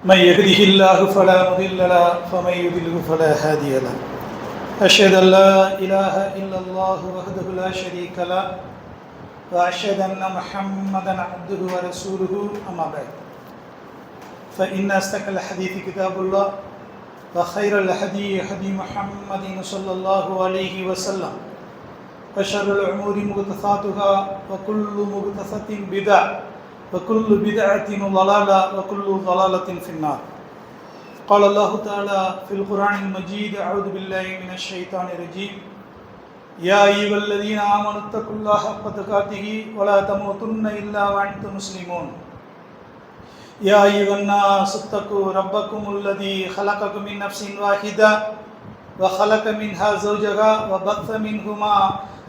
من يهده الله فلا مضل له ومن يضلل فلا هادي له. أشهد أن لا إله إلا الله وحده لا شريك له وأشهد أن محمدا عبده ورسوله أما بعد فإن أصدق الحديث كتاب الله وخير الهدي هدي محمد صلى الله عليه وسلم وشر الأمور محدثاتها وكل محدثة بدعة وكل بدعة ضلالة وكل ضلالة في النار. قال الله تعالى في القرآن المجيد: أعوذ بالله من الشيطان الرجيم. يا أيها الذين آمنوا اتقوا الله حق تقاته ولا تموتن إلا وأنتم مسلمون. يا أيها الناس اتقوا ربكم الذي خلقكم من نفس واحدة وخلق منها زوجها وبث منهما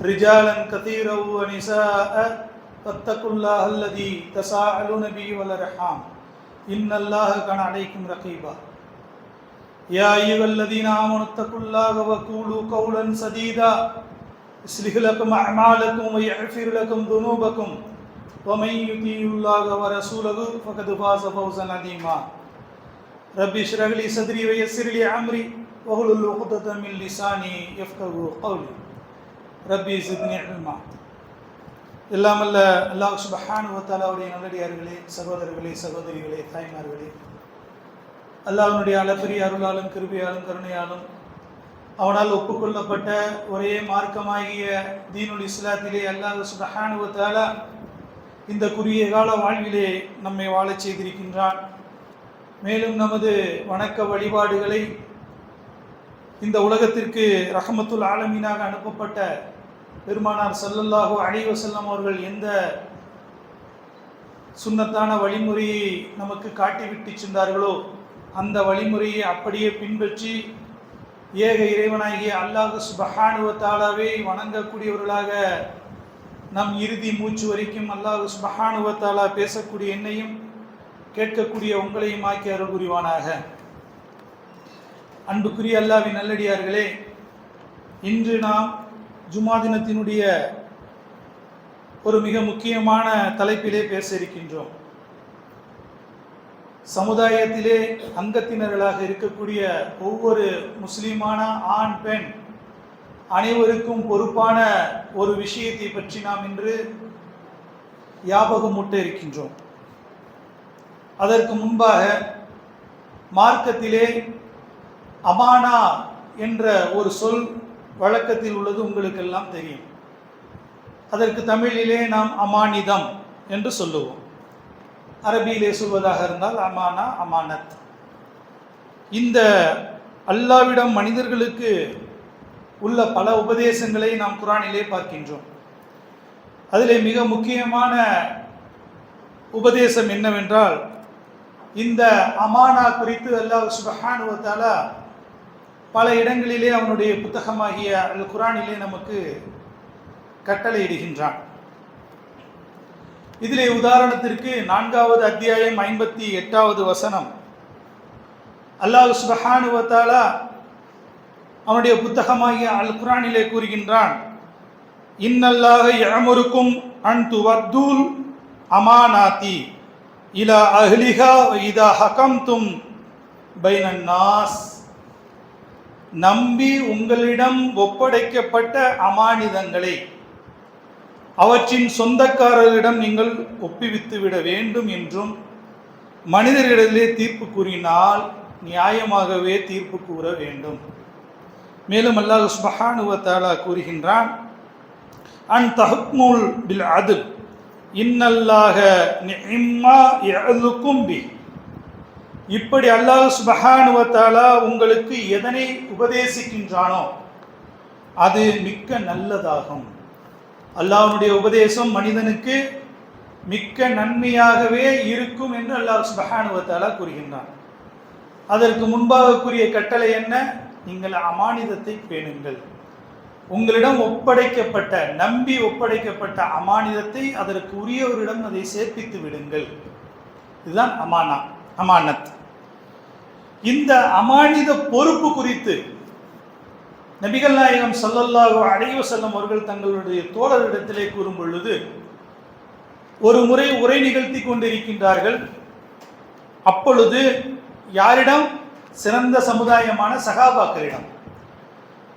رجالا كثيرا ونساء فاتقوا الله الذي تساءلون به والأرحام إن الله كان عليكم رقيبا. يا أيها الذين آمنوا اتقوا الله وقولوا قولا سديدا يصلح لكم أعمالكم ويغفر لكم ذنوبكم ومن يطع الله ورسوله فقد فاز فوزا عظيما. رب اشرح لي صدري ويسر لي أمري واحلل عقدة من لساني يفقهوا قولي. ربي زدني علما. எல்லாமல்ல அல்லாஹ் சுப்ஹானஹு வ தஆலாவுடைய நல்லடியார்களே, சகோதரர்களே, சகோதரிகளே, தாய்மார்களே, அல்லாஹ்வுடைய அளப்பரிய அருளாலும் கிருபையாலும் கருணையாலும் அவனால் ஒப்புக்கொள்ளப்பட்ட ஒரே மார்க்கமாகிய தீனுல் இஸ்லாத்திலே அல்லாஹ் சுப்ஹானஹு வ தஆலா இந்த குறுகிய கால வாழ்விலே நம்மை வாழச் செய்திருக்கின்றான். மேலும் நமது வணக்க வழிபாடுகளை இந்த உலகத்திற்கு ரஹ்மத்துல் ஆலமீனாக அனுப்பப்பட்ட பெருமானார் ஸல்லல்லாஹு அலைஹி வஸல்லம் அவர்கள் எந்த சுன்னத்தான வழிமுறையை நமக்கு காட்டிவிட்டு சென்றார்களோ அந்த வழிமுறையை அப்படியே பின்பற்றி ஏக இறைவனாகிய அல்லாஹ் சுப்ஹானஹு வ தஆலாவை வணங்கக்கூடியவர்களாக நம் இறுதி மூச்சு வரைக்கும் அல்லாஹ் சுப்ஹானஹு வ தஆலா பேசக்கூடிய என்னையும் கேட்கக்கூடிய உங்களையும் ஆக்கி அருள் புரிவானாக. அன்புக்குரிய அல்லாஹ்வின் நல்லடியார்களே, இன்று நாம் ஜும்மா தினத்தினுடைய ஒரு மிக முக்கியமான தலைப்பிலே பேச இருக்கின்றோம். சமுதாயத்திலே அங்கத்தினர்களாக இருக்கக்கூடிய ஒவ்வொரு முஸ்லிமான ஆண் பெண் அனைவருக்கும் பொறுப்பான ஒரு விஷயத்தை பற்றி நாம் இன்று ஞாபகமூட்ட இருக்கின்றோம். அதற்கு முன்பாக மார்க்கத்திலே அமானா என்ற ஒரு சொல் வழக்கத்தில் உள்ளது உங்களுக்கெல்லாம் தெரியும். அதற்கு தமிழிலே நாம் அமானிதம் என்று சொல்லுவோம். அரபியிலே சொல்வதாக இருந்தால் அமானா, அமானத். இந்த அல்லாஹ்விடம் மனிதர்களுக்கு உள்ள பல உபதேசங்களை நாம் குர்ஆனிலே பார்க்கின்றோம். அதிலே மிக முக்கியமான உபதேசம் என்னவென்றால், இந்த அமானா குறித்து அல்லாஹ் சுப்ஹானஹு வ தஆலா பல இடங்களிலே அவனுடைய புத்தகமாகிய அல் குர்ஆனிலே நமக்கு கட்டளையிடுகின்றான். இதிலே உதாரணத்திற்கு 4வது அத்தியாயம் 58வது வசனம் அல்லாஹ் சுப்ஹானஹு வ தஆலா அவனுடைய புத்தகமாகிய அல் குர்ஆனிலே கூறுகின்றான்: இன்னல்லாஹ யஅமுருக்கும் அன் துவத்தூல் அமானாதி இலா அஹ்லிஹா வ இதா ஹகம்தும் பைனன் நாஸ். நம்பி உங்களிடம் ஒப்படைக்கப்பட்ட அமானிதங்களை அவற்றின் சொந்தக்காரர்களிடம் நீங்கள் ஒப்புவித்து விட வேண்டும் என்றும், மனிதர்களிடையே தீர்ப்பு கூறினால் நியாயமாகவே தீர்ப்பு கூற வேண்டும். மேலும் அல்லாஹ் சுப்ஹானஹு வ தஆலா கூறுகின்றான்: அன் தஹ்முல் பில் அத்ல் இன்னல்லாஹ நிஅம்மா யஅதுக்கும் பி. இப்படி அல்லாஹ் சுப்ஹானஹு வ தஆலா உங்களுக்கு எதனை உபதேசிக்கின்றானோ அது மிக்க நல்லதாகும். அல்லாஹ்வுடைய உபதேசம் மனிதனுக்கு மிக்க நன்மையாகவே இருக்கும் என்று அல்லாஹ் சுப்ஹானஹு வ தஆலா கூறுகின்றான். அதற்கு முன்பாக கூறிய கட்டளை என்ன? நீங்கள் அமானிதத்தை பேணுங்கள். உங்களிடம் ஒப்படைக்கப்பட்ட, நம்பி ஒப்படைக்கப்பட்ட அமானிதத்தை அதற்கு உரியவரிடம் அதை சேர்ப்பித்து விடுங்கள். இதுதான் அமானா, அமானத். இந்த அமானித பொறுப்பு குறித்து நபிகள் நாயகம் ஸல்லல்லாஹு அலைஹி வஸல்லம் அவர்கள் தங்களுடைய தோழரிடத்திலே கூறும் பொழுது, ஒரு முறை உரை நிகழ்த்தி கொண்டிருக்கின்றார்கள். அப்பொழுது யாரிடம்? சிறந்த சமுதாயமான சகாபாக்களிடம்.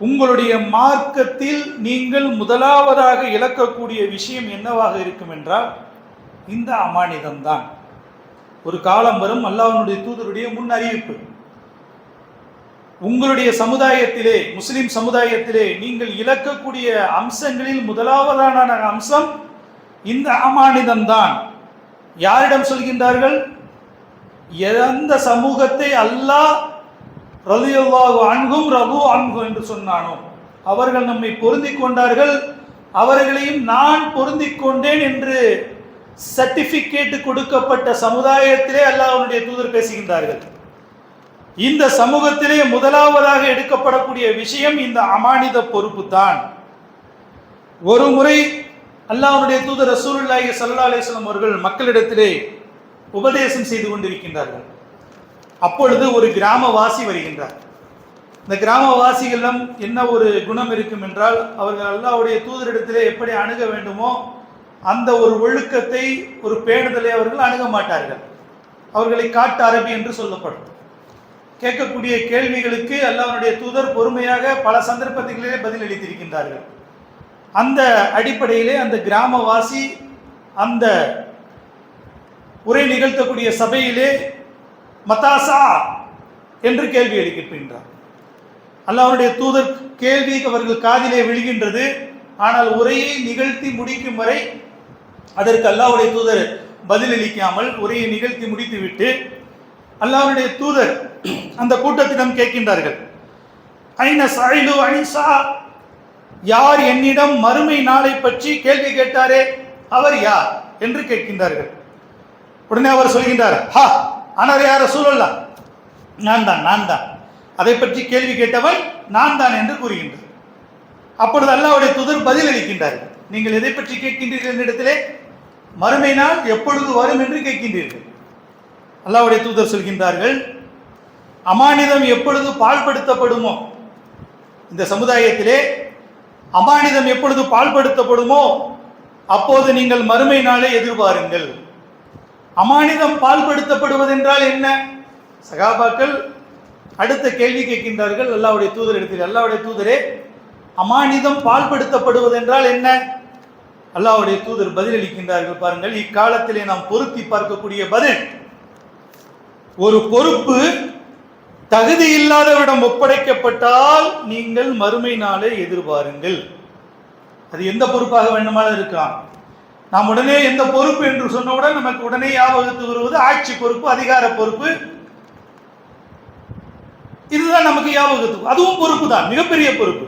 உங்களுடைய மார்க்கத்தில் நீங்கள் முதலாவதாக இழக்கக்கூடிய விஷயம் என்னவாக இருக்கும் என்றால் இந்த அமானிதம்தான். ஒரு காலம் வரும், அல்லாஹ்வுடைய தூதருடைய முன் அறிவிப்பு, உங்களுடைய சமுதாயத்திலே, முஸ்லிம் சமுதாயத்திலே நீங்கள் இழக்கக்கூடிய அம்சங்களில் முதலாவதான அம்சம் இந்த அமானிதம்தான். யாரிடம் சொல்கின்றார்கள்? எந்த சமூகத்தை அல்லாஹ் ரலியல்லாஹு அன்ஹும் ரது அன்ஹு என்று சொன்னானோ அவர்கள் நம்மை பொருந்திக் கொண்டார்கள், அவர்களையும் நான் பொருந்திக் கொண்டேன் என்று சர்டிபிகேட் கொடுக்கப்பட்ட சமுதாயத்திலே அல்லாஹ்வுடைய தூதர் பேசுகின்றார்கள். இந்த சமூகத்திலே முதலாவதாக எடுக்கப்படக்கூடிய விஷயம் இந்த அமானித பொறுப்பு தான். ஒரு முறை அல்லாஹ்வுடைய தூதர் ரசூலுல்லாஹி ஸல்லல்லாஹு அலைஹி வஸல்லம் அவர்கள் மக்களிடத்திலே உபதேசம் செய்து கொண்டிருக்கின்றார்கள். அப்பொழுது ஒரு கிராமவாசி வருகின்றார். இந்த கிராமவாசிகளிடம் என்ன ஒரு குணம் இருக்கும் என்றால், அவர்கள் அல்லாஹ்வுடைய தூதரிடத்திலே எப்படி அணுக வேண்டுமோ அந்த ஒரு ஒழுக்கத்தை, ஒரு பேணுதலை அவர்கள் அணுக மாட்டார்கள். அவர்களை காட்டு அரபி என்று சொல்லப்படும். கேட்கக்கூடிய கேள்விகளுக்கு அல்லாஹ்வுடைய தூதர் பொறுமையாக பல சந்தர்ப்பத்திலே பதில் அளித்திருக்கின்றார்கள். அந்த அடிப்படையிலே அந்த கிராமவாசி அந்த உரை நிகழ்த்தக்கூடிய சபையிலே மதாசா என்று கேள்வி எழுப்பின்றார். அல்லாஹ்வுடைய தூதர் கேள்வி அவர்கள் காதிலே விழுகின்றது. ஆனால் உரையை நிகழ்த்தி முடிக்கும் வரை அதற்கு அல்லாஹ்வுடைய தூதர் பதிலளிக்காமல் உரையை நிகழ்த்தி முடித்துவிட்டு அல்லாஹ்வுடைய தூதர் அந்த கூட்டத்திடம் கேட்கின்றார்கள், ஐன சாயிலு அனிசா, யார் என்னிடம் மறுமை நாளை பற்றி கேள்வி கேட்டாரே அவர் யார் என்று கேட்கின்றார்கள். உடனே அவர் சொல்கின்றார், ஹா ஆனால் யார சூழல்லா, நான் தான் அதை பற்றி கேள்வி கேட்டவன் நான் தான் என்று கூறுகின்றார். அப்பொழுது அல்லாஹ்வுடைய தூதர் பதில் அளிக்கின்றார்கள், நீங்கள் எதை பற்றி கேட்கின்றீர்கள் என்ற இடத்திலே மறுமை நாள் எப்பொழுது வரும் என்று கேட்கின்றீர்கள். அல்லாஹ்வுடைய தூதர் சொல்கின்றார்கள், அமானிதம் எப்பொழுது பால்படுத்தப்படுமோ, இந்த சமுதாயத்திலே அமானிதம் எப்பொழுது பால்படுத்தப்படுமோ அப்போது நீங்கள் மறுமை நாளை எதிர்பாருங்கள். அமானிதம் பால்படுத்தப்படுவதென்றால் என்ன? சகாபாக்கள் அடுத்த கேள்வி கேட்கின்றார்கள் அல்லாஹ்வுடைய தூதர் இடத்தில், அல்லாஹ்வுடைய தூதரே, அமானிதம் பால்படுத்தப்படுவதென்றால் என்ன? அல்லாஹ்வுடைய தூதர் பதிலளிக்கின்றார்கள். பாருங்கள், இக்காலத்திலே நாம் பொருத்தி பார்க்கக்கூடிய பதில். ஒரு பொறுப்பு தகுதி இல்லாதவரிடம் ஒப்படைக்கப்பட்டால் நீங்கள் மறுமை நாளை எதிர்பாருங்கள். அது எந்த பொறுப்பாக வேண்டுமானாலும் இருக்கலாம். நாம் உடனே எந்த பொறுப்பு என்று சொன்னவுடன் நமக்கு உடனே ஞாபகத்து வருவது ஆட்சி பொறுப்பு, அதிகார பொறுப்பு. இதுதான் நமக்கு ஞாபகத்து, அதுவும் பொறுப்பு தான், மிகப்பெரிய பொறுப்பு.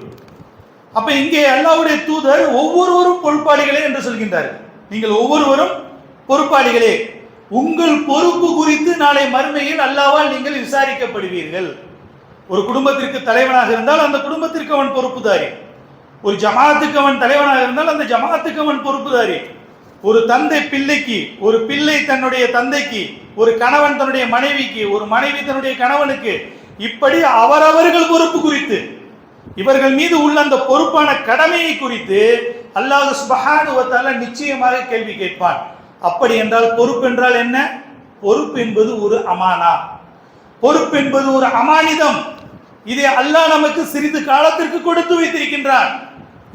அப்ப இங்கே அல்லாஹ்வுடைய தூதர் ஒவ்வொருவரும் பொறுப்பாளிகளே என்று சொல்கின்றார்கள். நீங்கள் ஒவ்வொருவரும் பொறுப்பாளிகளே, உங்கள் பொறுப்பு குறித்து நாளை மறுமையில் அல்லாஹ்வால் நீங்கள் விசாரிக்கப்படுவீர்கள். ஒரு குடும்பத்திற்கு தலைவனாக இருந்தால் அந்த குடும்பத்திற்கு அவன் பொறுப்புதாரி. ஒரு ஜமாத்துக்கு அவன் தலைவனாக இருந்தால் அந்த ஜமாத்துக்கு அவன் பொறுப்புதாரி. ஒரு தந்தை பிள்ளைக்கு, ஒரு பிள்ளை தன்னுடைய தந்தைக்கு, ஒரு கணவன் தன்னுடைய மனைவிக்கு, ஒரு மனைவி தன்னுடைய கணவனுக்கு, இப்படி அவரவர்கள் பொறுப்பு குறித்து, இவர்கள் மீது உள்ள அந்த பொறுப்பான கடமையை குறித்து அல்லாஹ் சுப்ஹானஹு வ தஆலா நிச்சயமாக கேள்வி கேட்பான். அப்படி என்றால் பொறுப்பு என்றால் என்ன? பொறுப்பு என்பது ஒரு அமானா, பொறுப்பு என்பது ஒரு அமானிதம். இதை அல்லாஹ் நமக்கு சிறிது காலத்திற்கு கொடுத்து வைத்திருக்கின்றான்.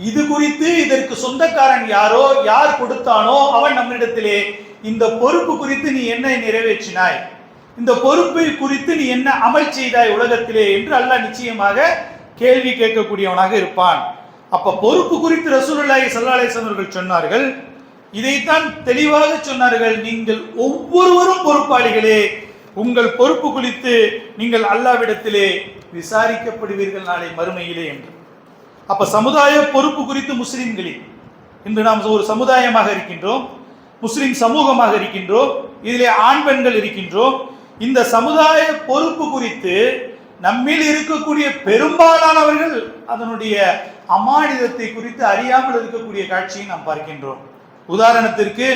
இது குறித்து இதற்கு சொந்தக்காரன் யாரோ, யார் கொடுத்தானோ அவன் நம்மிடத்திலே இந்த பொறுப்பு குறித்து நீ என்ன நிறைவேற்றினாய், இந்த பொறுப்பை குறித்து நீ என்ன அமல் செய்தாய் உலகத்திலே என்று அல்லாஹ் நிச்சயமாக கேள்வி கேட்கக்கூடியவனாக இருப்பான். அப்ப பொறுப்பு குறித்து ரசூலுல்லாஹி ஸல்லல்லாஹு அலைஹி வஸல்லம் அவர்கள் சொன்னார்கள். இதைத்தான் தெளிவாக சொன்னார்கள், நீங்கள் ஒவ்வொருவரும் பொறுப்பாளிகளே, உங்கள் பொறுப்பு குறித்து நீங்கள் அல்லாஹ்விடத்திலே விசாரிக்கப்படுவீர்கள் நாளை மறுமையிலே என்று. அப்ப சமுதாய பொறுப்பு குறித்து முஸ்லிம்களில் இன்று நாம் ஒரு சமுதாயமாக இருக்கின்றோம், முஸ்லிம் சமூகமாக இருக்கின்றோம், இதிலே ஆண் பெண்கள் இருக்கின்றோம். இந்த சமுதாய பொறுப்பு குறித்து நம்மில் இருக்கக்கூடிய பெரும்பாலானவர்கள் அதனுடைய அமானிதத்தை குறித்து அறியாமல் இருக்கக்கூடிய காட்சியை நாம் பார்க்கின்றோம். உதாரணத்திற்கு,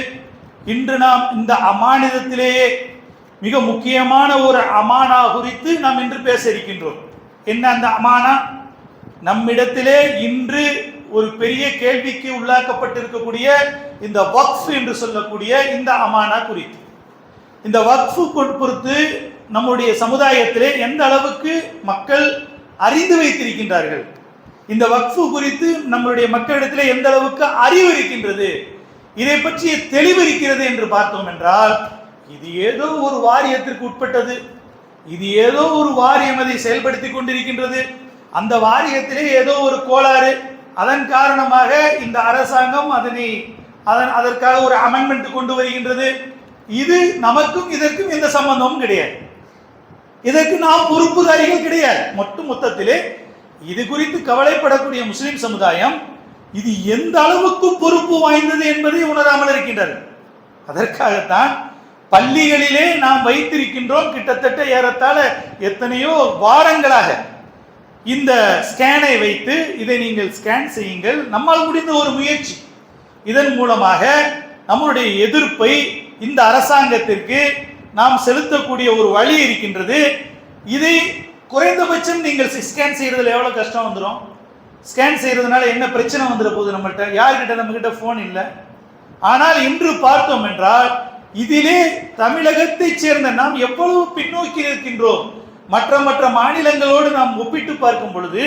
இன்று நாம் இந்த அமானிதத்திலேயே மிக முக்கியமான ஒரு அமானா குறித்து நாம் இன்று பேச இருக்கின்றோம். என்ன அந்த அமானா? நம்மிடத்திலே இன்று ஒரு பெரிய கேள்விக்கு உள்ளாக்கப்பட்டிருக்கக்கூடிய இந்த வக்ஃப் என்று சொல்லக்கூடிய இந்த அமானா குறித்து. இந்த வக்ஃப் பொறுத்து நம்முடைய சமுதாயத்திலே எந்த அளவுக்கு மக்கள் அறிந்து வைத்திருக்கின்றார்கள், இந்த வக்ஃபு குறித்து நம்மளுடைய மக்களிடத்திலே எந்த அளவுக்கு அறிவு இருக்கின்றது, இதை பற்றிய தெளிவு இருக்கிறது என்று பார்த்தோம் என்றால், இது ஏதோ ஒரு வாரியத்திற்கு உட்பட்டது, இது ஏதோ ஒரு வாரியம் அதை செயல்படுத்தி கொண்டிருக்கின்றது, அந்த வாரியத்திலே ஏதோ ஒரு கோளாறு, அதன் காரணமாக இந்த அரசாங்கம் அதற்காக ஒரு அமெண்ட்மெண்ட் கொண்டு வருகின்றது, இது நமக்கும் இதற்கும் எந்த சம்பந்தமும் கிடையாது, இதற்கு நாம் பொறுப்புதாரிகள் கிடையாது. மொத்தத்திலே இது குறித்து கவலைப்படக்கூடிய முஸ்லிம் சமுதாயம் இது எந்த அளவுக்கு பொறுப்பு வாய்ந்தது என்பதை உணராமல் இருக்கின்றார்கள். அதற்காகத்தான் பள்ளிகளிலே நாம் வைத்திருக்கின்றோம், கிட்டத்தட்ட ஏறத்தாழ எத்தனையோ வாரங்களாக இந்த ஸ்கேனை வைத்து இதை நீங்கள் ஸ்கேன் செய்யுங்கள், நம்மால் முடிந்த ஒரு முயற்சி, இதன் மூலமாக நம்முடைய எதிர்ப்பை இந்த அரசாங்கத்திற்கு நாம் செலுத்தக்கூடிய ஒரு வழி இருக்கின்றது. இதை குறைந்தபட்சம் நீங்கள் ஸ்கேன் செய்யறதுல எவ்வளவு கஷ்டம் வந்துடும், ஸ்கேன் செய்யறதுனால என்ன பிரச்சனை வந்துட போகுது, நம்மகிட்ட யார்கிட்ட, நம்ம கிட்ட போன் இல்லை. ஆனால் இன்று பார்த்தோம் என்றால் இதிலே தமிழகத்தை சேர்ந்த நாம் எவ்வளவு பின்னோக்கி இருக்கின்றோம். மற்ற மாநிலங்களோடு நாம் ஒப்பிட்டு பார்க்கும் பொழுது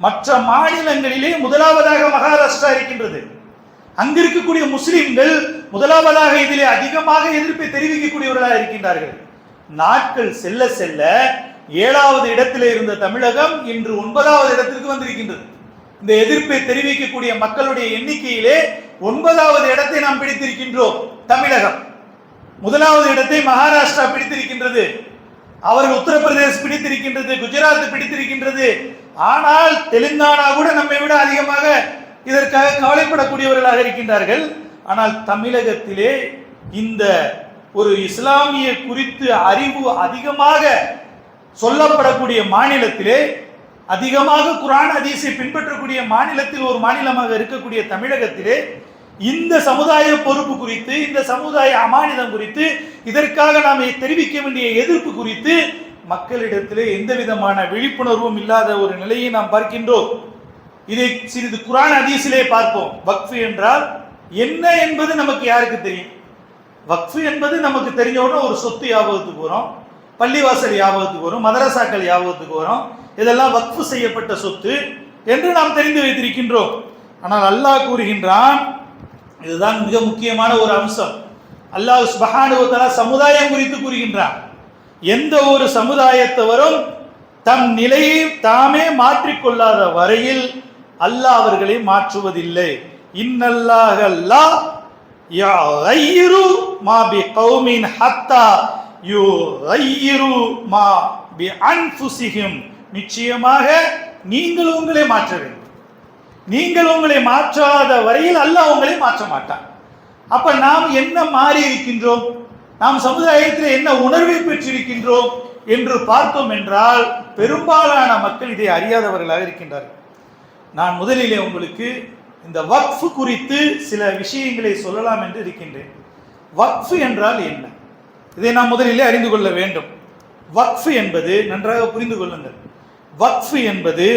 மற்ற மாநிலங்களிலே முதலாவதாக மகாராஷ்டிரா இருக்கின்றது. அங்கு இருக்கக்கூடிய முஸ்லிம்கள் முதலாவதாக இதிலே அதிகமாக எதிர்ப்பை தெரிவிக்கக்கூடியவர்களாக இருக்கின்றார்கள். நாட்கள் செல்ல செல்ல 7வது இடத்திலே இருந்த தமிழகம் இன்று 9வது இடத்திற்கு வந்திருக்கின்றது. இந்த எதிர்ப்பை தெரிவிக்கக்கூடிய மக்களுடைய எண்ணிக்கையிலே 9வது இடத்தை நாம் பிடித்திருக்கின்றோம். தமிழகம் 1வது இடத்தை மகாராஷ்டிரா பிடித்திருக்கின்றது, அவர்கள் உத்தரப்பிரதேசம் பிடித்திருக்கின்றது, குஜராத் பிடித்திருக்கின்றது. ஆனால் தெலுங்கானா கூட நம்மை விட அதிகமாக இதற்காக கவலைப்படக்கூடியவர்களாக இருக்கின்றார்கள். ஆனால் தமிழகத்திலே இந்த ஒரு இஸ்லாமிய குறித்து அறிவு அதிகமாக சொல்லப்படக்கூடிய மாநிலத்திலே, அதிகமாக குர்ஆன் ஹதீஸை பின்பற்றக்கூடிய மாநிலத்தில் ஒரு மாநிலமாக இருக்கக்கூடிய தமிழகத்திலே இந்த சமுதாய பொறுப்பு குறித்து, இந்த சமுதாய அமானிதம் குறித்து, இதற்காக நாம் தெரிவிக்க வேண்டிய எதிர்ப்பு குறித்து மக்களிடத்திலே எந்த விதமான விழிப்புணர்வும் இல்லாத ஒரு நிலையை நாம் பார்க்கின்றோம். இதை சிறிது குர்ஆன் ஹதீஸிலே பார்ப்போம். வக்ஃப் என்றால் என்ன என்பது நமக்கு யாருக்கு தெரியும்? வக்ஃப் என்பது நமக்கு தெரிஞ்சவுடனே ஒரு சொத்து ஞாபகத்துக்கு வரும், பள்ளிவாசல் ஞாபகத்துக்கு வரும், மதரசாக்கள் ஞாபகத்துக்கு வரும். இதெல்லாம் வக்ஃப் செய்யப்பட்ட சொத்து என்று நாம் தெரிந்து வைத்திருக்கின்றோம். ஆனால் அல்லாஹ் கூறுகின்றான், இதுதான் மிக முக்கியமான ஒரு அம்சம். அல்லாஹ் சுப்ஹானஹு வ தஆலா சமுதாயம் குறித்து கூறுகின்றான். எந்த ஒரு சமுதாயத்தவரும் தம் நிலையை தாமே மாற்றிக்கொள்ளாத வரையில் அல்லாஹ் அவர்களை மாற்றுவதில்லை. இன்னல்லாஹ லா யகையிரு மா பிகௌமின் ஹத்தா யுகையிரு மா பிஅன்ஃபுஸிஹிம். நிச்சயமாக நீங்கள் உங்களை மாற்ற வேண்டும். நீங்கள் உங்களை மாற்றாத வரையில் அல்லாஹ் உங்களை மாற்ற மாட்டான். அப்ப நாம் என்ன மாறி இருக்கின்றோம், நாம் சமுதாயத்தில் என்ன உணர்வை பெற்றிருக்கின்றோம் என்று பார்த்தோம் என்றால் பெரும்பாலான மக்கள் இதை அறியாதவர்களாக இருக்கின்றார்கள். நான் முதலிலே உங்களுக்கு இந்த வக்ஃப் குறித்து சில விஷயங்களை சொல்லலாம் என்று இருக்கின்றேன். வக்ஃப் என்றால் என்ன, இதை நாம் முதலிலே அறிந்து கொள்ள வேண்டும். வக்ஃப் என்பது, நன்றாக புரிந்து கொள்ளுங்கள், வக்ஃப் என்பது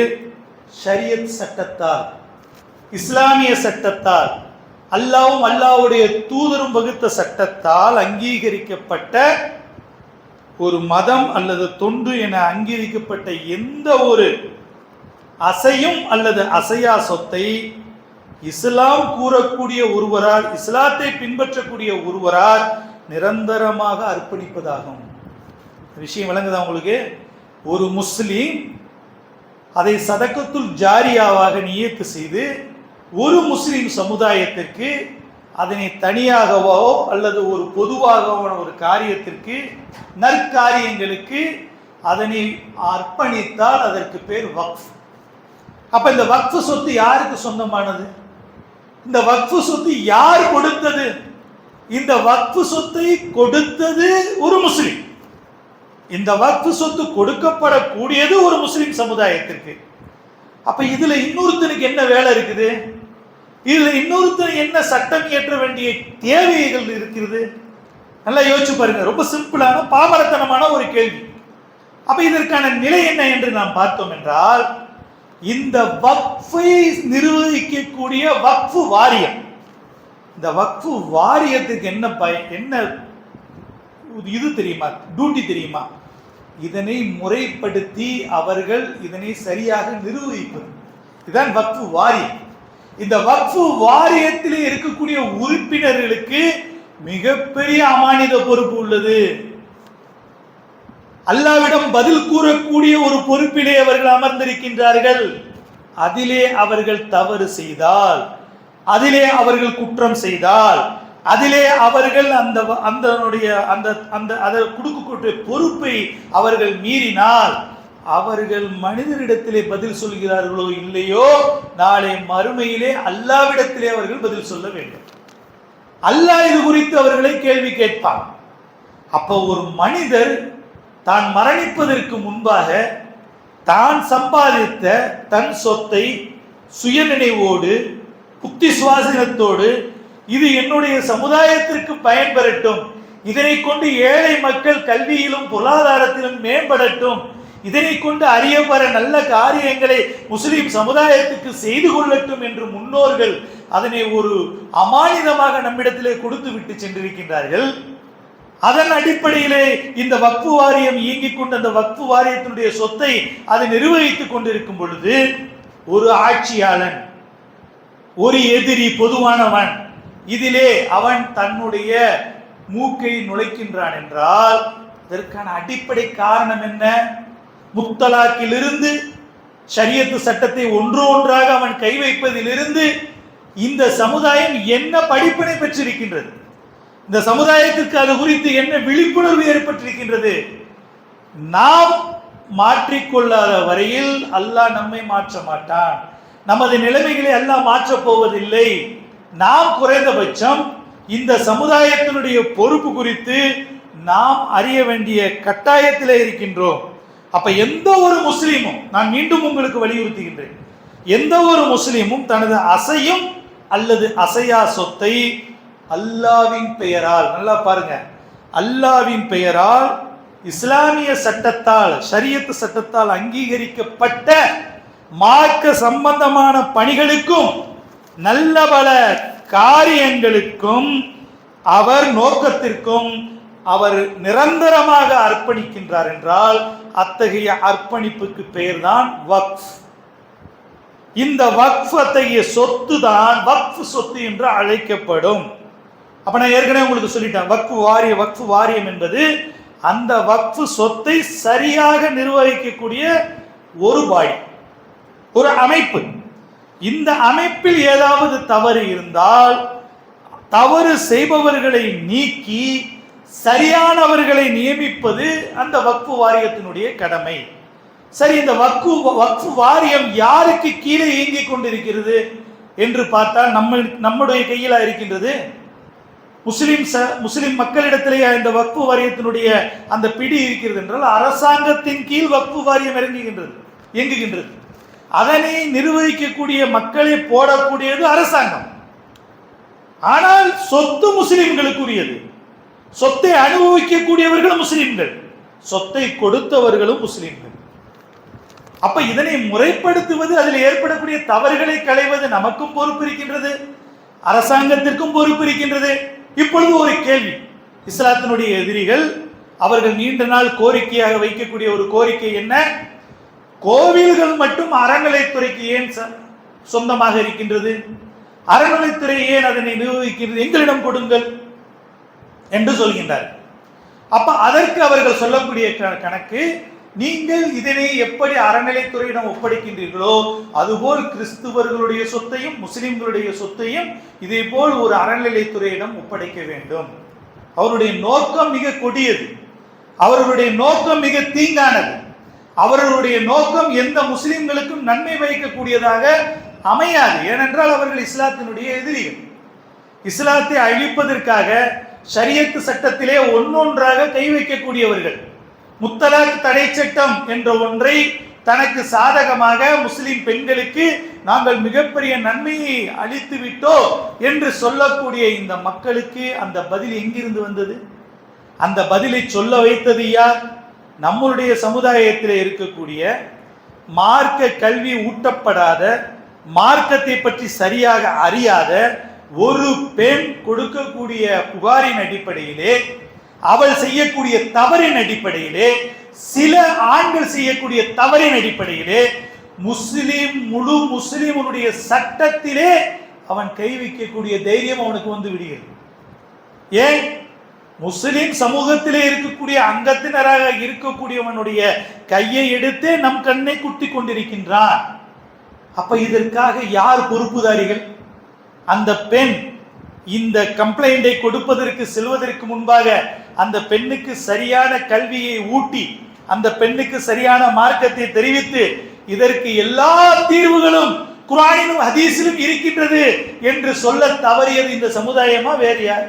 ஷரியத் சட்டத்தால், இஸ்லாமிய சட்டத்தால், அல்லாஹ்வும் அல்லாஹ்வுடைய தூதரும் வகுத்த சட்டத்தால் அங்கீகரிக்கப்பட்ட ஒரு மதம் அல்லது தொண்டு என அங்கீகரிக்கப்பட்ட எந்த ஒரு அசையும் அல்லது அசையா சொத்தை இஸ்லாம் கூறக்கூடிய ஒருவரால், இஸ்லாத்தை பின்பற்றக்கூடிய ஒருவரால் நிரந்தரமாக அர்ப்பணிப்பதாகும். விஷயம் விளங்குதா உங்களுக்கு? ஒரு முஸ்லீம் அதை சதக்கத்துல் ஜாரியாவாக நியத்து செய்து ஒரு முஸ்லிம் சமுதாயத்திற்கு அதனை தனியாகவோ அல்லது ஒரு பொதுவாகவோ ஒரு காரியத்திற்கு, நற்காரியங்களுக்கு அதனை அர்ப்பணித்தால் அதற்கு பேர் வக்ஃப். அப்ப இந்த வக்ஃப் சொத்து யாருக்கு சொந்தமானது? இந்த வக்ஃப் சொத்து யார் கொடுத்தது? இந்த வக்ஃப் சொத்தை கொடுத்தது ஒரு முஸ்லிம். இந்த வக்ஃப் சொத்து கொடுக்கப்படக்கூடியது ஒரு முஸ்லிம் சமுதாயத்திற்கு. அப்ப இதுல இன்னொருத்தனுக்கு என்ன வேலை இருக்குது? இதுல இன்னொருத்தன் என்ன சட்டம் இயற்ற வேண்டிய தேவைகள் இருக்கிறது? நல்லா யோசிச்சு பாருங்க. ரொம்ப சிம்பிளான பாமரத்தனமான ஒரு கேள்வி. அப்ப இதற்கான நிலை என்ன என்று நாம் பார்த்தோம் என்றால், இந்த வக்ஃபை நிர்வகிக்கக்கூடிய வக்ஃப் வாரியம், இந்த வக்ஃப் வாரியத்துக்கு என்ன இது தெரியுமா, டியூட்டி தெரியுமா? இதனை முறைப்படுத்தி அவர்கள் இதனை சரியாக நிர்வகிப்பது. இதுதான் வக்ஃபு வாரியம். இந்த வக்ஃபு வாரியத்தில் இருக்கக்கூடிய உறுப்பினர்களுக்கு மிகப்பெரிய அமானித பொறுப்பு உள்ளது. அல்லாஹ்விடம் பதில் கூறக்கூடிய ஒரு பொறுப்பிலே அவர்கள் அமர்ந்திருக்கின்றார்கள். அதிலே அவர்கள் தவறு செய்தால், அதிலே அவர்கள் குற்றம் செய்தால், அதிலே அவர்கள் அதை கொடுக்கக்கூடிய பொறுப்பை அவர்கள் மீறினால், அவர்கள் மனிதரிடத்திலே பதில் சொல்கிறார்களோ இல்லையோ, நாளை மறுமையிலே அல்லாஹ்விடத்திலே அவர்கள் பதில் சொல்ல வேண்டும். அல்லாஹ் இது குறித்து அவர்களை கேள்வி கேட்பான். அப்போ ஒரு மனிதர் தான் மரணிப்பதற்கு முன்பாக தான் சம்பாதித்த தன் சொத்தை சுயநினைவோடு புத்தி சுவாசனத்தோடு இது என்னுடைய சமுதாயத்திற்கு பயன்பெறட்டும், இதனை கொண்டு ஏழை மக்கள் கல்வியிலும் பொருளாதாரத்திலும் மேம்படட்டும், இதனை கொண்டு அறியப்பெற நல்ல காரியங்களை முஸ்லிம் சமுதாயத்துக்கு செய்து கொள்ளட்டும் என்று முன்னோர்கள் அதனை ஒரு அமானிதமாக நம்மிடத்திலே கொடுத்து விட்டு சென்றிருக்கின்றார்கள். அதன் அடிப்படையிலே இந்த வக்ஃபு வாரியம் இயங்கிக் கொண்டு அந்த வக்ஃபு வாரியத்தினுடைய சொத்தை அதை நிர்வகித்துக் கொண்டிருக்கும் பொழுது ஒரு ஆட்சியாளன், ஒரு எதிரி, பொதுவானவன் இதிலே அவன் தன்னுடைய மூக்கை நுழைக்கின்றான் என்றால் அதற்கான அடிப்படை காரணம் என்ன? முத்தலாக்கிலிருந்து ஷரியத்து சட்டத்தை ஒன்றாக அவன் கை வைப்பதிலிருந்து இந்த சமுதாயம் என்ன படிப்பினை பெற்றிருக்கின்றது, இந்த சமுதாயத்திற்கு அது குறித்து என்ன விழிப்புணர்வு ஏற்பட்டிருக்கின்றது? நாம் மாற்றிக்கொள்ளாத வரையில் அல்லாஹ் நம்மை மாற்ற மாட்டான். நமது நிலைமைகளை அல்லாஹ் மாற்றப் போவதில்லை. நாம் குறைந்தபட்சம் இந்த சமுதாயத்தினுடைய பொறுப்பு குறித்து நாம் அறிய வேண்டிய கட்டாயத்திலே இருக்கின்றோம். அப்ப எந்த ஒரு முஸ்லீமும், நான் மீண்டும் உங்களுக்கு வலியுறுத்துகின்றேன், எந்த ஒரு முஸ்லீமும் தனது அசையும் அல்லது அசையா சொத்தை அல்லாவின் பெயரால், நல்லா பாருங்க, அல்லாவின் பெயரால் இஸ்லாமிய சட்டத்தால் ஷரியத்து சட்டத்தால் அங்கீகரிக்கப்பட்ட மார்க்க சம்பந்தமான பணிகளுக்கும் நல்ல பல காரியங்களுக்கும் அவர் நோக்கத்திற்கும் அவர் நிரந்தரமாக அர்ப்பணிக்கின்றார் என்றால் அத்தகைய அர்ப்பணிப்புக்கு பெயர்தான் வக்ஃப். இந்த வக்ஃப் அத்தகைய சொத்து தான் வக்ஃப் சொத்து என்று அழைக்கப்படும். அப்ப நான் ஏற்கனவே உங்களுக்கு சொல்லிட்டேன், வக்ஃப் வாரியம் என்பது அந்த வக்ஃப் சொத்தை சரியாக நிர்வகிக்கக்கூடிய ஒரு பாடி, ஒரு அமைப்பு. இந்த அமைப்பில் ஏதாவது தவறு இருந்தால் தவறு செய்பவர்களை நீக்கி சரியானவர்களை நியமிப்பது அந்த வக்ஃப் வாரியத்தினுடைய கடமை. சரி, இந்த வக்ஃப் வாரியம் யாருக்கு கீழே இயங்கிக் கொண்டிருக்கிறது என்று பார்த்தால் நம்முடைய கையில் இருக்கின்றது. முஸ்லிம் மக்களிடத்திலேயே இந்த வக்ஃப் வாரியத்தினுடைய அந்த பிடி இருக்கிறது என்றால் அரசாங்கத்தின் கீழ் வக்ஃப் வாரியம் இயங்குகின்றது. அதனை நிர்வகிக்கக்கூடிய மக்களை போடக்கூடியது அரசாங்கம். ஆனால் சொத்து முஸ்லிம்களுக்குரியது. சொத்தை அனுபவிக்கக்கூடியவர்களும் முஸ்லிம்கள், சொத்தை கொடுத்தவர்களும் முஸ்லிம்கள். அப்ப இதனை முறைப்படுத்துவது, அதில் ஏற்படக்கூடிய தவறுகளை களைவது நமக்கும் பொறுப்பு இருக்கின்றது, அரசாங்கத்திற்கும் பொறுப்பு இருக்கின்றது. இப்பொழுது ஒரு கேள்வி, இஸ்லாத்தினுடைய எதிரிகள் அவர்கள் நீண்ட நாள் கோரிக்கையாக வைக்கக்கூடிய ஒரு கோரிக்கை என்ன? கோவில்கள் மட்டும் அறநிலைத்துறைக்கு ஏன் சொந்தமாக இருக்கின்றது? அறநிலைத்துறை ஏன் அதனை நிர்வகிக்கிறது? எங்களிடம் கொடுங்கள் என்று சொல்கின்றார். அப்ப அதற்கு அவர்கள் சொல்லக்கூடிய கணக்கு, நீங்கள் இதனை எப்படி அறநிலைத்துறையிடம் ஒப்படைக்கின்றீர்களோ அதுபோல் கிறிஸ்துவர்களுடைய சொத்தையும் முஸ்லிம்களுடைய சொத்தையும் இதே போல் ஒரு அறநிலைத்துறையிடம் ஒப்படைக்க வேண்டும். அவருடைய நோக்கம் மிக கொடியது, அவர்களுடைய நோக்கம் மிக தீங்கானது, அவர்களுடைய நோக்கம் எந்த முஸ்லிம்களுக்கும் நன்மை பயக்கக்கூடியதாக அமையாது. ஏனென்றால் அவர்கள் இஸ்லாத்தினுடைய எதிரிகள். இஸ்லாத்தை அழிப்பதற்காக ஷரியத்து சட்டத்திலே ஒன்றொன்றாக கை வைக்கக்கூடியவர்கள். முத்தலாக் தடை சட்டம் என்ற ஒன்றை தனக்கு சாதகமாக முஸ்லிம் பெண்களுக்கு நாங்கள் மிகப்பெரிய நன்மையை அளித்து விட்டோம் என்று சொல்லக்கூடிய இந்த மக்களுக்கு அந்த பதில் எங்கிருந்து வந்தது? அந்த பதிலை சொல்ல வைத்தது யார்? நம்முடைய சமுதாயத்தில் இருக்கக்கூடிய மார்க்க கல்வி ஊட்டப்படாத, மார்க்கத்தை பற்றி சரியாக அறியாத ஒரு பெண் கொடுக்கக்கூடிய புகாரின் அடிப்படையிலே, அவள் செய்யக்கூடிய தவறின் அடிப்படையிலே சில ஆண்கள் செய்யக்கூடிய தவறின் அடிப்படையிலே முழு முஸ்லிமுடைய சட்டத்திலே அவன் கை வைக்கக்கூடிய தைரியம் அவனுக்கு வந்து விடுகிறது. ஏன்? முஸ்லிம் சமூகத்திலே இருக்கக்கூடிய அங்கத்தினராக இருக்கக்கூடியவனுடைய கையை எடுத்து நம் கண்ணை குத்தி கொண்டிருக்கின்றான். அப்ப இதற்காக யார் பொறுப்புதாரிகள்? அந்த பெண் இந்த கம்ப்ளைண்டை கொடுப்பதற்கு செல்வதற்கு முன்பாக அந்த பெண்ணுக்கு சரியான கல்வியை ஊட்டி, அந்த பெண்ணுக்கு சரியான மார்க்கத்தை தெரிவித்து, இதற்கு எல்லா தீர்வுகளும் குர்ஆனிலும் ஹதீஸிலும் இருக்கின்றது என்று சொல்ல தவறியது இந்த சமுதாயமா வேறு யார்?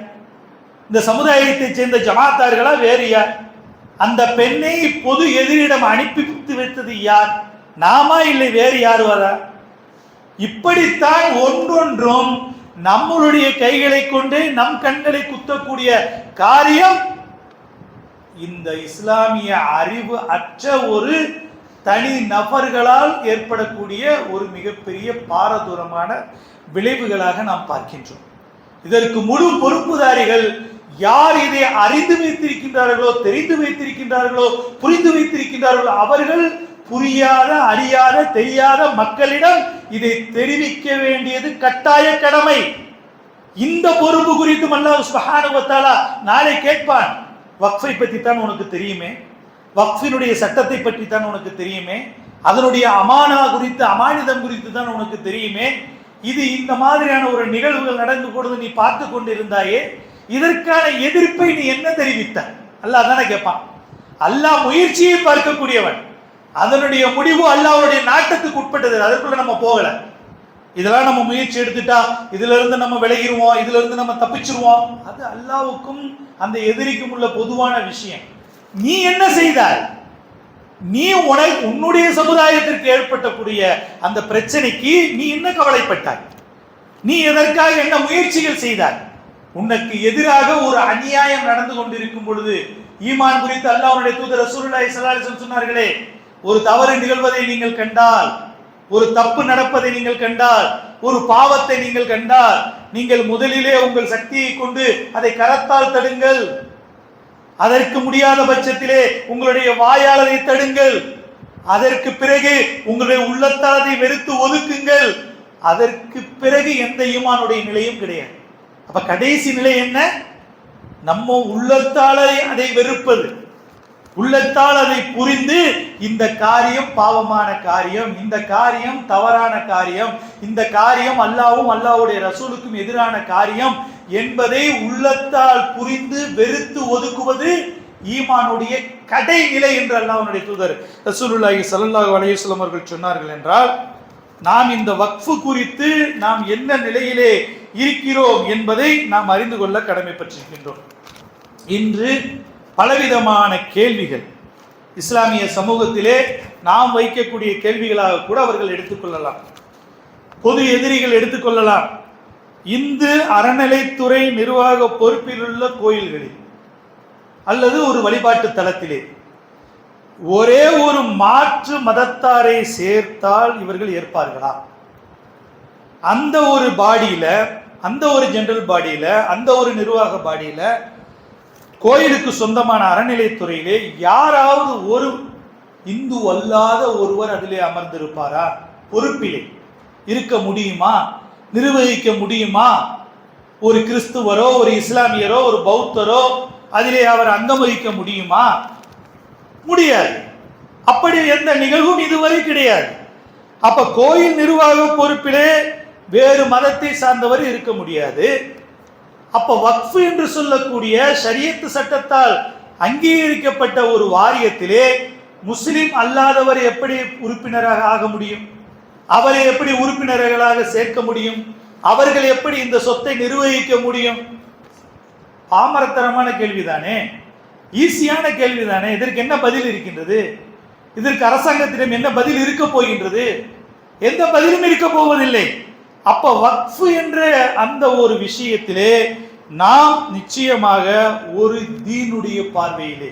இந்த சமுதாயத்தை சேர்ந்த ஜமாத்தார்களா வேறு யார்? அந்த பெண்ணை பொது எதிரிடம் அனுப்பி வைத்தது யார்? நாமா இல்லை வேறு யார் வரா? இப்படித்தான் ஒன்றொன்றும் நம்மளுடைய கைகளை கொண்டு நம் கண்களை குத்தக்கூடிய காரியம் இந்த இஸ்லாமிய அறிவு அற்ற ஒரு தனி நபர்களால் ஏற்படக்கூடிய ஒரு மிகப்பெரிய பாரதூரமான விளைவுகளாக நாம் பார்க்கின்றோம். இதற்கு முழு பொறுப்புதாரிகள் யார் இதை அறிந்து வைத்திருக்கின்றார்களோ, தெரிந்து வைத்திருக்கின்றார்களோ, புரிந்து வைத்திருக்கின்றார்களோ அவர்கள் புரியாத, அறியாத, தெரியாத மக்களிடம் இதை தெரிவிக்க வேண்டியது கட்டாய கடமை. இந்த பொறுப்பு குறித்து அல்லாஹ் சுப்ஹானஹு வ தஆலா நாளை கேட்பான். வக்ஃபை பற்றி தான் உனக்கு தெரியுமே, வக்ஃபினுடைய சட்டத்தை பற்றி தான் உனக்கு தெரியுமே, அதனுடைய அமானா குறித்து, அமானிதம் குறித்து தான் உனக்கு தெரியுமே, இது இந்த மாதிரியான ஒரு நிகழ்வுகள் நடந்து கொடுத்து நீ பார்த்து கொண்டிருந்தாயே, இதற்கான எதிர்ப்பை நீ என்ன தெரிவித்த? அல்லாஹ் தானே கேட்பான். அல்லாஹ் முயற்சியை பார்க்கக்கூடியவன், அதனுடைய முடிவு அல்லாஹ்வுடைய நாட்டத்துக்கு உட்பட்டது. அதற்குள்ள நம்ம போகல. இதெல்லாம் நம்ம முயற்சி எடுத்துட்டா இதுல இருந்து நம்ம விலகிடுவோம், இதுல இருந்து நம்ம தப்பிச்சிருவோம், அது அல்லாஹ்வுக்கும் அந்த எதிரிக்கும் உள்ள பொதுவான விஷயம். நீ என்ன செய்தாய்? நீ உன்னுடைய சமுதாயத்திற்கு ஏற்பட்டக்கூடிய அந்த பிரச்சனைக்கு நீ என்ன கவலைப்பட்டாய்? நீ எதற்காக என்ன முயற்சிகள் செய்தாய்? உனக்கு எதிராக ஒரு அநியாயம் நடந்து கொண்டிருக்கும் பொழுது ஈமான் குறித்து அல்லாஹ்வுடைய தூதர் ரசூலுல்லாஹி ஸல்லல்லாஹு அலைஹி வஸல்லம் சொன்னார்களே, ஒரு தவறு நிகழ்வதை நீங்கள் கண்டால், ஒரு தப்பு நடப்பதை நீங்கள் கண்டால், ஒரு பாவத்தை நீங்கள் கண்டால், நீங்கள் முதலிலே உங்கள் சக்தியை கொண்டு அதை கரத்தால் தடுங்கள். அதற்கு முடியாத பட்சத்திலே உங்களுடைய வாயால் அதை தடுங்கள். அதற்கு பிறகு உங்களுடைய உள்ளத்தால் அதை வெறுத்து ஒதுக்குங்கள். அதற்கு பிறகு எந்த ஈமானுடைய நிலையும் கிடையாது. அப்ப கடைசி நிலை என்ன? நம்ம உள்ளத்தால் அதை வெறுப்பது, உள்ளத்தால் அதை புரிந்து இந்த காரியம் பாவமான காரியம், இந்த காரியம் தவறான காரியம், இந்த காரியம் அல்லாஹ்வும் அல்லாஹ்வுடைய ரசூலுக்கும் எதிரான காரியம் என்பதை உள்ளத்தால் புரிந்து வெறுத்து ஒதுக்குவது ஈமானுடைய கடைநிலை என்று அல்லாஹ்வுடைய தூதர் ரசூலுல்லாஹி ஸல்லல்லாஹு அலைஹி வஸல்லம் அவர்கள் சொன்னார்கள். என்றால் நாம் இந்த வக்ஃபு குறித்து நாம் என்ன நிலையிலே இருக்கிறோம் என்பதை நாம் அறிந்து கொள்ள கடமைப்பட்டிருக்கின்றோம். இன்று பலவிதமான கேள்விகள் இஸ்லாமிய சமூகத்திலே நாம் வைக்கக்கூடிய கேள்விகளாக கூட அவர்கள் எடுத்துக்கொள்ளலாம், பொது எதிரிகள் எடுத்துக்கொள்ளலாம். இந்து அறநிலைத்துறை நிர்வாக பொறுப்பில் உள்ள கோயில்களில் அல்லது ஒரு வழிபாட்டு தலத்திலே ஒரே ஒரு மாற்று மதத்தாரை சேர்த்தால் இவர்கள் ஏற்பார்களா? அந்த ஒரு பாடியில, அந்த ஒரு ஜெனரல் பாடியில, அந்த ஒரு நிர்வாக பாடியில கோயிலுக்கு சொந்தமான அறநிலைத்துறையிலே யாராவது ஒரு இந்து அல்லாத ஒருவர் அதிலே அமர்ந்திருப்பாரா? பொறுப்பிலே இருக்க முடியுமா? நிர்வகிக்க முடியுமா? ஒரு கிறிஸ்துவரோ, ஒரு இஸ்லாமியரோ, ஒரு பௌத்தரோ அதிலே அவர் அங்கம் வகிக்க முடியுமா? முடியாது. அப்படி எந்த நிகழ்வும் இதுவரை கிடையாது. அப்ப கோயில் நிர்வாக பொறுப்பிலே வேறு மதத்தை சார்ந்தவர் இருக்க முடியாது. அப்ப வக்ஃப் என்று சொல்லக்கூடிய ஷரியத் சட்டத்தால் அங்கீகரிக்கப்பட்ட ஒரு வாரியத்திலே முஸ்லிம் அல்லாதவர் எப்படி உறுப்பினராக ஆக முடியும்? அவரை எப்படி உறுப்பினர்களாக சேர்க்க முடியும்? அவர்கள் எப்படி இந்த சொத்தை நிர்வகிக்க முடியும்? பாமரத்தரமான கேள்விதானே, ஈஸியான கேள்விதானே. இதற்கு என்ன பதில் இருக்கின்றது? இதற்கு அரசாங்கத்திடம் என்ன பதில் இருக்க போகின்றது? எந்த பதிலும் இருக்க போவதில்லை. அப்ப வக்ஃப் என்ற அந்த ஒரு விஷயத்திலே நாம் நிச்சயமாக ஒரு தீனுடைய பார்வையிலே,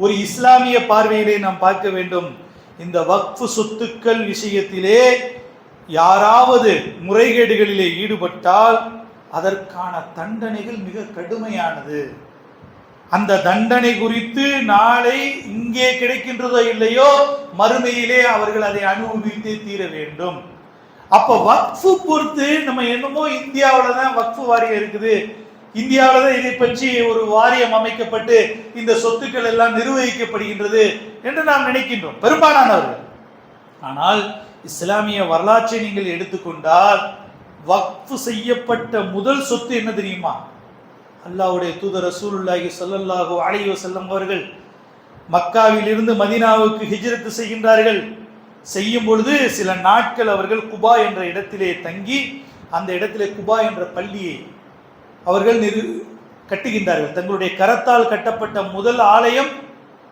ஒரு இஸ்லாமிய பார்வையிலே நாம் பார்க்க வேண்டும். இந்த வக்ஃப் சொத்துக்கள் விஷயத்திலே யாராவது முறைகேடுகளிலே ஈடுபட்டால் அதற்கான தண்டனைகள் மிக கடுமையானது. அந்த தண்டனை குறித்து நாளை இங்கே கிடைக்கின்றதோ இல்லையோ, மறுமையிலே அவர்கள் அதை அனுபவித்தே தீர வேண்டும். அப்ப வக்ஃபு பொறுத்து நம்ம என்னமோ இந்தியாவில் தான் வக்ஃபு வாரியம் இருக்குது, இந்தியாவில் தான் இதை பற்றி ஒரு வாரியம் அமைக்கப்பட்டு இந்த சொத்துக்கள் எல்லாம் நிர்வகிக்கப்படுகின்றது என்று நாம் நினைக்கின்றோம் பெரும்பாலானவர்கள். ஆனால் இஸ்லாமிய வரலாற்றை நீங்கள் எடுத்துக்கொண்டால் வக்ஃபு செய்யப்பட்ட முதல் சொத்து என்ன தெரியுமா? அல்லாஹ்வுடைய தூதர் ரசூலுல்லாஹி ஸல்லல்லாஹு அலைஹி வஸல்லம் அவர்கள் மக்காவில் இருந்து மதீனாவுக்கு ஹிஜ்ரத் செய்கின்றார்கள். செய்யும் பொழுது சில நாட்கள் அவர்கள் குபா என்ற இடத்திலே தங்கி அந்த இடத்திலே குபா என்ற பள்ளியை அவர்கள் கட்டுகின்றார்கள். தங்களுடைய கரத்தால் கட்டப்பட்ட முதல் ஆலயம்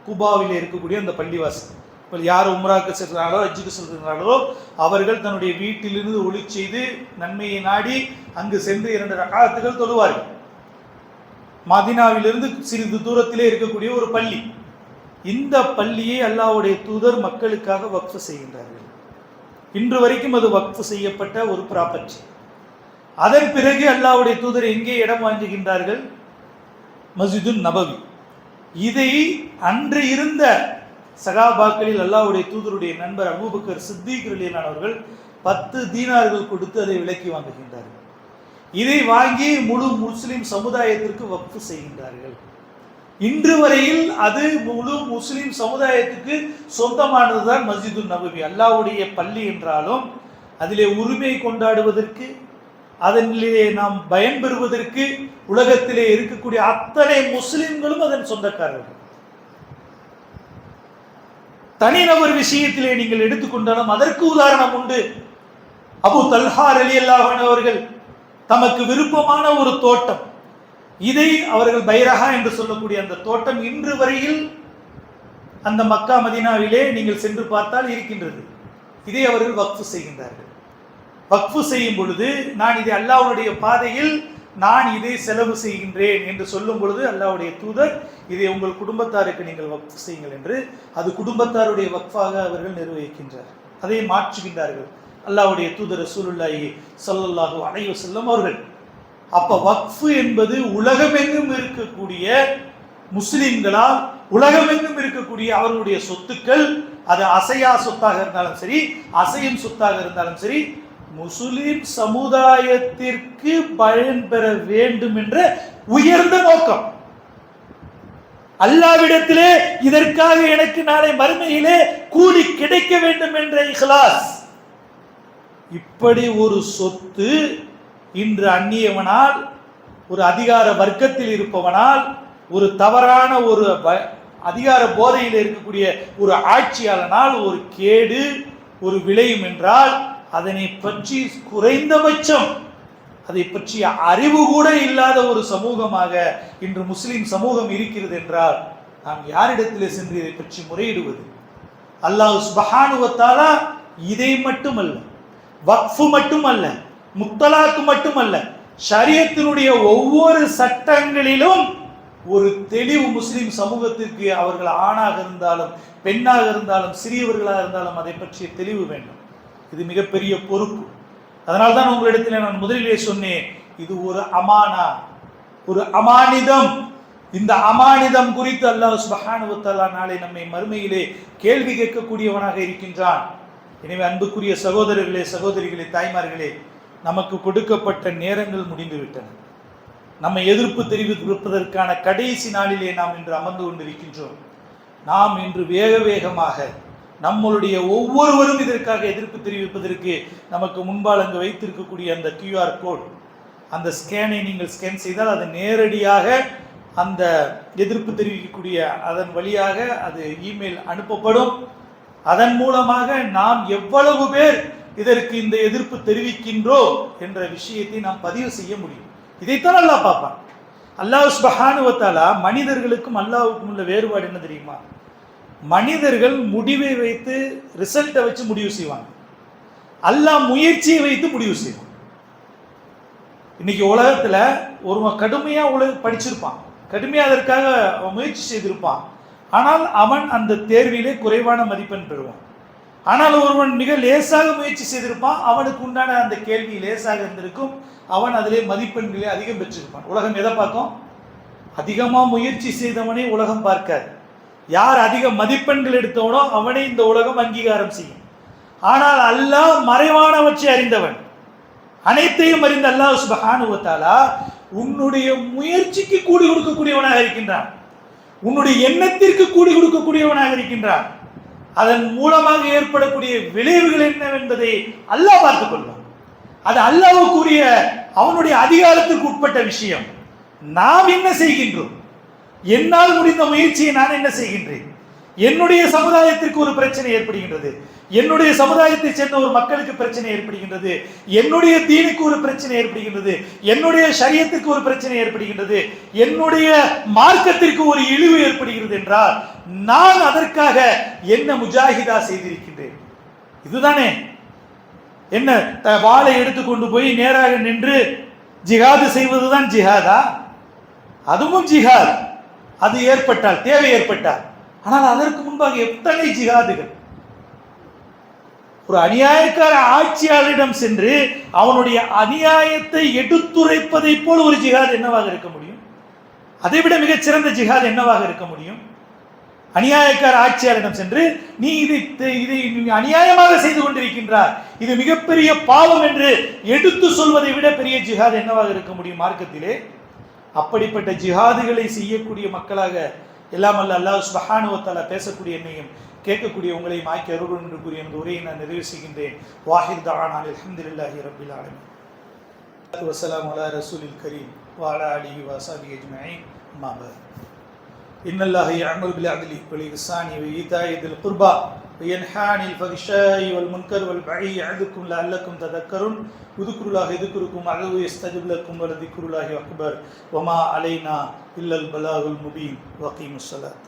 குபாவில் இருக்கக்கூடிய அந்த பள்ளிவாசல். இப்போ யார் உம்ராக்கு செல்கிறார்களோ ஹஜ்ஜுக்கு செல்கிறார்களோ அவர்கள் தன்னுடைய வீட்டிலிருந்து ஒளி செய்து நன்மையை நாடி அங்கு சென்று 2 ரகாத்துகள் தொழுவார்கள். மதீனாவிலிருந்து சிறிது தூரத்திலே இருக்கக்கூடிய ஒரு பள்ளி. இந்த பள்ளியை அல்லாஹ்வுடைய தூதர் மக்களுக்காக வக்ஃப் செய்கின்றார்கள். இன்று வரைக்கும் அது வக்ஃப் செய்யப்பட்ட ஒரு ப்ராப்பர்ட்டி. அதன் பிறகு அல்லாஹ்வுடைய தூதர் எங்கே இடம் வாங்குகின்றார்கள்? மஸ்ஜிதுன் நபவி. இதை அன்று இருந்த சகாபாக்களில் அல்லாஹ்வுடைய தூதருடைய நண்பர் அபூபக்கர் சித்திக் ரலியல்லாஹு அவர்கள் 10 தீனார்கள் கொடுத்து அதை விலைக்கு வாங்குகின்றார்கள். இதை வாங்கி முழு முஸ்லிம் சமுதாயத்திற்கு வக்ஃப் செய்கின்றார்கள். இன்று வரையில் அது முழு முஸ்லிம் சமுதாயத்துக்கு சொந்தமானதுதான் மஸ்ஜிதுன் நபவி. அல்லாஹ்வுடைய பள்ளி என்றாலும் அதிலே உரிமை கொண்டாடுவதற்கு, அதனிலே நாம் பயன்பெறுவதற்கு உலகத்திலே இருக்கக்கூடிய அத்தனை முஸ்லிம்களும் அதன் சொந்தக்காரர்கள். தனிநபர் விஷயத்திலே நீங்கள் எடுத்துக்கொண்டாலும் அதற்கு உதாரணம் உண்டு. அபூ தல்ஹா ரலியல்லாஹு அன்ஹு அவர்கள் தமக்கு விருப்பமான ஒரு தோட்டம், இதை அவர்கள் பைரஹா என்று சொல்லக்கூடிய அந்த தோட்டம் இன்று வரையில் அந்த மக்கா மதீனாவிலே நீங்கள் சென்று பார்த்தால் இருக்கின்றது. இதை அவர்கள் வக்ஃப் செய்கின்றார்கள். வக்ஃப் செய்யும் பொழுது நான் இதை அல்லாஹ்வுடைய பாதையில் நான் இதை செலவு செய்கின்றேன் என்று சொல்லும் பொழுது அல்லாஹ்வுடைய தூதர் இதை உங்கள் குடும்பத்தாருக்கு நீங்கள் வக்ஃப் செய்யுங்கள் என்று அது குடும்பத்தாருடைய வக்ஃபாக அவர்கள் நிர்வகிக்கின்றார். அதை மாற்றுகின்றார்கள் அல்லாஹ்வுடைய தூதர் ரசூலுல்லாஹி ஸல்லல்லாஹு அலைஹி வஸல்லம் அவர்கள். அப்ப வக்ஃப் என்பது உலகமெங்கும் இருக்கக்கூடிய முஸ்லிம்களால் உலகமெங்கும் இருக்கக்கூடிய அவர்களுடைய சொத்துக்கள், அது அசையா சொத்தாக இருந்தாலும் சரி அசையும் சொத்தாக இருந்தாலும் சரி, முஸ்லிம் சமுதாயத்திற்கு பயன் பெற வேண்டும் என்ற உயர்ந்த நோக்கம். அல்லாஹ்விடத்திலே இதற்காக எனக்கு நாளை மறுமையிலே கூலி கிடைக்க வேண்டும் என்ற இஹ்லாஸ். இப்படி ஒரு சொத்து இன்று அந்நியவனால், ஒரு அதிகார வர்க்கத்தில் இருப்பவனால், ஒரு தவறான ஒரு அதிகார போதையில் இருக்கக்கூடிய ஒரு ஆட்சியாளனால் ஒரு கேடு ஒரு விளையும் என்றால் அதனை பற்றி குறைந்தபட்சம் அதை பற்றிய அறிவு கூட இல்லாத ஒரு சமூகமாக இன்று முஸ்லிம் சமூகம் இருக்கிறது என்றால் நாம் யாரிடத்திலே சென்று இதை பற்றி முறையிடுவது? அல்லாஹ் சுப்ஹானஹு வ தஆலா இதை மட்டுமல்ல, வக்ஃப் மட்டுமல்ல, முத்தலாக்கு மட்டுமல்ல, ஷரியத்தினுடைய ஒவ்வொரு சட்டங்களிலும் ஒரு தெளிவு முஸ்லிம் சமூகத்திற்கு, அவர்கள் ஆணாக இருந்தாலும் பெண்ணாக இருந்தாலும் சிறியவர்களாக இருந்தாலும் அதை பற்றிய தெளிவு வேண்டும். இது மிகப்பெரிய பொறுப்பு. அதனால்தான் உங்களிடத்தில் நான் முதலிலே சொன்னேன், இது ஒரு அமானா, ஒரு அமானிதம். இந்த அமானிதம் குறித்து அல்லாஹ் சுப்ஹானஹு வ தஆலா நாளை நம்மை மறுமையிலே கேள்வி கேட்கக்கூடியவனாக இருக்கின்றான். எனவே அன்புக்குரிய சகோதரர்களே, சகோதரிகளே, தாய்மார்களே, நமக்கு கொடுக்கப்பட்ட நேரங்கள் முடிந்துவிட்டன. நம்மை எதிர்ப்பு தெரிவிப்பதற்கான கடைசி நாளிலே நாம் இன்று அமர்ந்து கொண்டிருக்கின்றோம். நாம் இன்று வேக வேகமாக நம்மளுடைய ஒவ்வொருவரும் இதற்காக எதிர்ப்பு தெரிவிப்பதற்கு நமக்கு முன்பால் அங்கு வைத்திருக்கக்கூடிய அந்த QR கோட், அந்த ஸ்கேனை நீங்கள் ஸ்கேன் செய்தால் அது நேரடியாக அந்த எதிர்ப்பு தெரிவிக்கக்கூடிய அதன் வழியாக அது இமெயில் அனுப்பப்படும். அதன் மூலமாக நாம் எவ்வளவு பேர் இதற்கு இந்த எதிர்ப்பு தெரிவிக்கின்றோம் என்ற விஷயத்தை நாம் பதிவு செய்ய முடியும். இதைத்தான் அல்லாஹ் பார்ப்பான். அல்லாஹ் சுப்ஹானஹு வ தஆலா மனிதர்களுக்கும் அல்லாஹ்வுக்கும் உள்ள வேறுபாடு என்ன தெரியுமா? மனிதர்கள் முடிவை வைத்து ரிசல்ட்டை வச்சு முடிவு செய்வாங்க, அல்லாஹ் முயற்சியை வைத்து முடிவு செய்வான். இன்னைக்கு உலகத்துல ஒருவன் கடுமையா படிச்சிருப்பான், கடுமையா அதற்காக முயற்சி செய்திருப்பான், ஆனால் அவன் அந்த தேர்விலே குறைவான மதிப்பெண் பெறுவான். ஆனால் ஒருவன் மிக லேசாக முயற்சி செய்திருப்பான், அவனுக்கு உண்டான அந்த கேள்வி லேசாக இருந்திருக்கும், அவன் அதிலே மதிப்பெண்களே அதிகம் பெற்றிருப்பான். உலகம் எதை பார்க்கும்? அதிகமாக முயற்சி செய்தவனே உலகம் பார்க்காது. யார் அதிக மதிப்பெண்கள் எடுத்தவனோ அவனே இந்த உலகம் அங்கீகாரம் செய்யும். ஆனால் அல்லாஹ் மறைவானவற்றை அறிந்தவன், அனைத்தையும் அறிந்த அல்லாஹ் சுப்ஹானஹு வ தஆலா உன்னுடைய முயற்சிக்கு கூலி கொடுக்கக்கூடியவனாக இருக்கின்றான், உன்னுடைய எண்ணத்திற்கு கூலி கொடுக்கக்கூடியவனாக இருக்கின்றான். அதன் மூலமாக ஏற்படக்கூடிய விளைவுகள் என்னவென்பதை அல்லாஹ் பார்த்துக் கொள்வான். அது அல்லாஹ்வுக்குரிய அவனுடைய அதிகாரத்திற்கு உட்பட்ட விஷயம். நாம் என்ன செய்கின்றோம்? என்னால் முடிந்த முயற்சியை நான் என்ன செய்கின்றேன்? என்னுடைய சமுதாயத்திற்கு ஒரு பிரச்சனை ஏற்படுகின்றது, என்னுடைய சமுதாயத்தை சேர்ந்த ஒரு மக்களுக்கு பிரச்சனை ஏற்படுகின்றது, என்னுடைய தீனுக்கு ஒரு பிரச்சனை ஏற்படுகின்றது, என்னுடைய ஷரியத்துக்கு ஒரு பிரச்சனை ஏற்படுகின்றது, என்னுடைய மார்க்கத்திற்கு ஒரு இழிவு ஏற்படுகிறது என்றால் நான் அதற்காக என்ன முஜாஹிதா செய்திருக்கின்றேன்? இதுதானே. என்ன வாளை எடுத்துக்கொண்டு போய் நேராக நின்று ஜிஹாது செய்வதுதான் ஜிஹாதா? அதுவும் ஜிஹாத், அது ஏற்பட்டால், தேவை ஏற்பட்டால். ஆனால் அதற்கு முன்பாக எத்தனை ஜிஹாதுகள். ஒரு அநியாயக்கார ஆட்சியாளரிடம் சென்று அவனுடைய அநியாயத்தை எடுத்துரைப்பதை போல் ஒரு ஜிஹாத் என்னவாக இருக்க முடியும்? அதைவிட மிகச்சிறந்த ஜிஹாத் என்னவாக இருக்க முடியும்? அநியாயக்கார ஆட்சியாளரிடம் சென்று நீ இதை அநியாயமாக செய்து கொண்டிருக்கின்றார், இது மிகப்பெரிய பாவம் என்று எடுத்து சொல்வதை விட பெரிய ஜிஹாத் என்னவாக இருக்க முடியும் மார்க்கத்திலே? அப்படிப்பட்ட ஜிஹாதுகளை செய்யக்கூடிய மக்களாக எல்லாம் அல்ல அல்லாஹ் சுப்ஹானஹு வ தஆலா பேசக்கூடிய என்னையும் கேட்கக்கூடிய உங்களையும் ஆக்கி அருள் என்று கூறிய எனது உரையை நான் நிறைவு செய்கின்றேன். வாஹிர் தஆனா அல்ஹம்துலில்லாஹி ரப்பில் ஆலமீன். வஸ்ஸலாமு அலா ரசூலில் கரீம் வ அலா ஆலிஹி வ ஸஹ்பிஹி அஜ்மஈன். அம்மா பஅத். இன்னல்லாஹ யஅமுரு பில் அத்லி வல் இஹ்சானி வ ஈதாஇ தில் குர்பா வ யன்ஹா அனில் ஃபஹ்ஷாஇ வல் முன்கர் வல் பகி யஅதுக்கும் லஅல்லக்கும் ததக்கருன் உதுகுருல்லாஹ யதுகுருக்கும் அலஹு யஸ்தஜிப் லக்கும் வ லதிக்ருல்லாஹி அக்பர் வ மா அலைனா இல்லல் பலாகுல் முபீன் வ கீமுஸ் ஸலாத்.